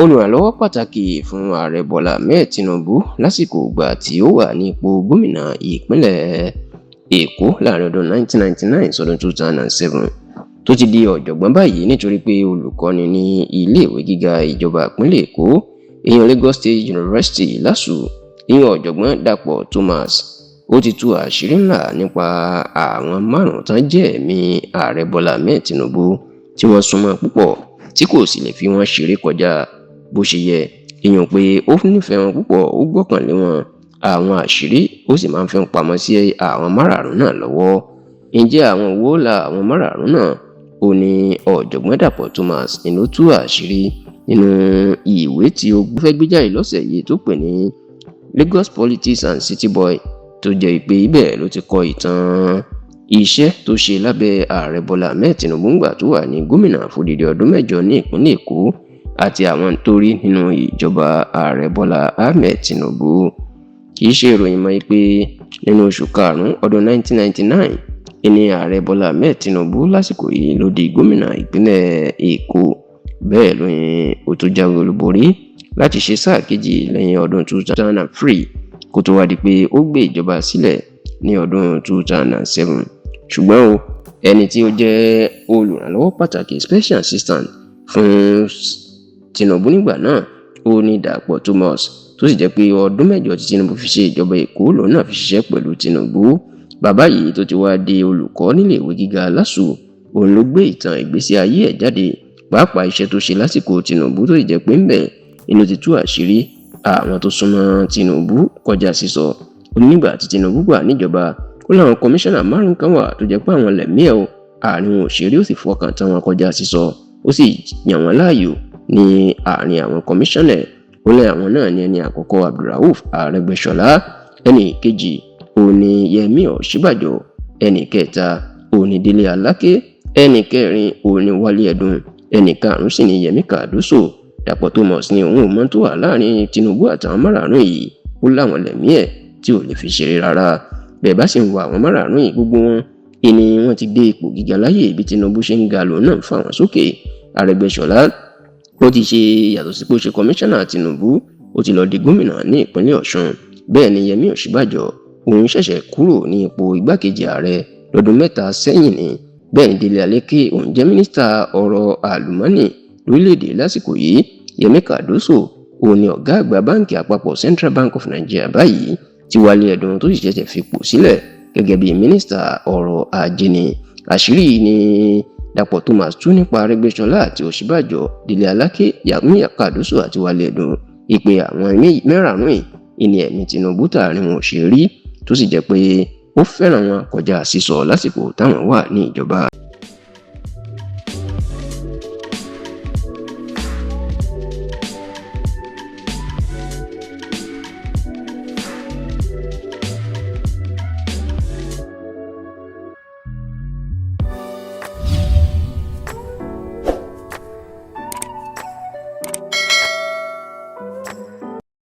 Olùrànlọ́wọ́ pàtàkì fún ààrẹ Bọ́lá Ahmed Tinubu lásìkò ìgbà tí ó wà ní ipò gómìnà ìpínlẹ̀ Èkó láàrin ọdún 1999 sọdún 2007 tó ti di ọ̀jọ̀gbọ́n báyìí nítorí pé olùkọ́ni ní iléèwé gíga ìjọba ìpínlẹ̀ Èkó ìyẹn Lagos State University LASU ìyẹn ọ̀jọ̀gbọ́n Dàpọ̀ Thomas ó ti tú àṣírí ńlá nípa àwọn márùn-ún tán jẹ́ ẹ̀mí ààrẹ Bọ́lá Ahmed Tinubu tí wọ́n súnmọ́ púpọ̀ tí kò sì lè fi wọ́n ṣeré kọjá bó ṣe yẹ. Èèyàn pé ó nífẹ̀ẹ́ wọn púpọ̀, ó gbọ́kànlé wọn, àwọn àṣírí ó sì máa ń fi pamọ́ sí àwọn márààrún náà lọ́wọ́. Ǹjẹ́ àwọn wo la àwọn márààrún náà? Ó ní ọ̀jọ̀gbọ́n Dàpọ̀ Thomas ni ló tú àṣírí nínú ìwé tí ó fẹ́ gbé jáde lọ́sẹ̀ yìí tó pè ní Lagos Politics and City Boy, tó jẹ́ pé ibẹ̀ ló ti kọ ìtàn iṣẹ́ tó ṣe lábẹ́ ààrẹ Bọ́lá Ahmed Tinubu ńgbà tó wà ní gómìnà fódìdí ọdún 8 ní ìpínlẹ̀ Èkó àti àwọn tó rí nínú ìjọba ààrẹ Bọ́lá Ahmed Tinubu. Kì í ṣe ìròyìn mọ́ pé nínú oṣù karùn-ún ọdún 1999 ẹni ààrẹ Bọ́lá Ahmed Tinubu lásìkò yìí ló di gómìnà ìpínlẹ̀ Èkó. Bẹ́ẹ̀ ló ní ó tó jáwé olúborí láti ṣe sáà kejì lẹ́yìn ọdún 2003 kó tó wá di pé ó gbé ìjọba sílẹ̀ ní ọdún 2007. Ṣùgbọ́n o, ẹni tí ó jẹ́ olùrànlọ́wọ́ pàtàkì special assistant fún Tinubu nígbà náà ó ní Dàpọ̀ Thomas, tó sì jẹ́ pé ọdún 8 tí Tinubu fi ṣe ìjọba Èkó lòun náà fi ṣiṣẹ́ pẹ̀lú Tinubu. Bàbá yìí tó ti wá di olùkọ́ nílé ìwé gíga LASU, òun ló gbé ìtàn ìgbésí ayé ẹ̀ jáde, pàápàá iṣẹ́ tó ṣe lásìkò Tinubu, tó sì jẹ́ pé ńbẹ̀ inú ti tú àṣírí àwọn tó súnmọ́ Tinubu kọjá sísọ. Onígbà tí Tinubu wà níjọba ó láwọn kọmíṣánná 5 kan wà tó jẹ́ pé àwọn lẹ̀mí ẹ̀ o àárín òṣèré ó sì fọkàn tán wọn kọjá sísọ, ó sì yàn wọ́n láàyò ní àárín àwọn kọmíṣánná. Ó lé àwọn náà ní ẹni àkọ́kọ́ Abdulrauf Arẹ́gbẹ́ṣọlá, ẹni kejì òní Yẹmí Ọ̀ṣínbàjò, ẹni kẹta òní Délé Aláké, ẹni kẹrin òní Wálé Ẹdùn, ẹni karùn-ún sì ni Yẹmí Kàdúsò. Dàpọ̀ Thomas ní òun ò mọ̀ tó wà láàrin Tinubu àtàwọn márààrún yìí, ó láwọn lẹ̀mí ẹ̀ tí ò lè fi ṣeré rárá. Bẹ́ẹ̀ bá sì ń wo àwọn márààrún yìí, gbogbo wọn ìní wọn ti dé ipò gíga láyé bí Tinubu ṣe ń ga lòun náà fà wọ́n sókè. Arẹ́gbẹ́ṣọlá ó ti ṣe yàtọ̀ sí pé ó ṣe kọmíṣánná Tinubu, ó ti lọ di gómìnà ní ìpínlẹ̀ Ọ̀ṣun. Bẹ́ẹ̀ ni Yẹmí Ọ̀ṣínbàjò òun ṣẹ̀ṣẹ̀ kúrò ní ipò igbákejì ààrẹ lọ́dún 3 sẹ́yìn ni. Bẹ́ẹ̀ ni Délé Aláké òun jẹ́ mínísítà ọ̀rọ̀ àlùmọ́nì lórílẹ̀‐èdè lásìkò yìí. Yẹmí Kàdúsò òun ni ọ̀gá àgbà báǹkì àpapọ̀ Central Bank of Nigeria báyìí, tí Wálé Ẹdùn tó sì ṣẹ̀ṣẹ̀ fipò sílẹ̀ gẹ́gẹ́ bí mínísítà ọ̀rọ̀ ajé ni. Àṣírí ni Dàpọ̀ Thomas tú nípa Arẹ́gbẹ́ṣọlá àti Ọ̀ṣínbàjò, Délé Aláké, Yẹmí Kàdúsò àti Wálé Ẹdùn. Ìpè àwọn mẹ́rààrún yìí ìní ẹ̀mí Tinubu tààrin wọn ò ṣe rí, tó sì jẹ́ pé ó fẹ́ràn wọn kọjá sísọ lásìkò táwọn wà ní ìjọba.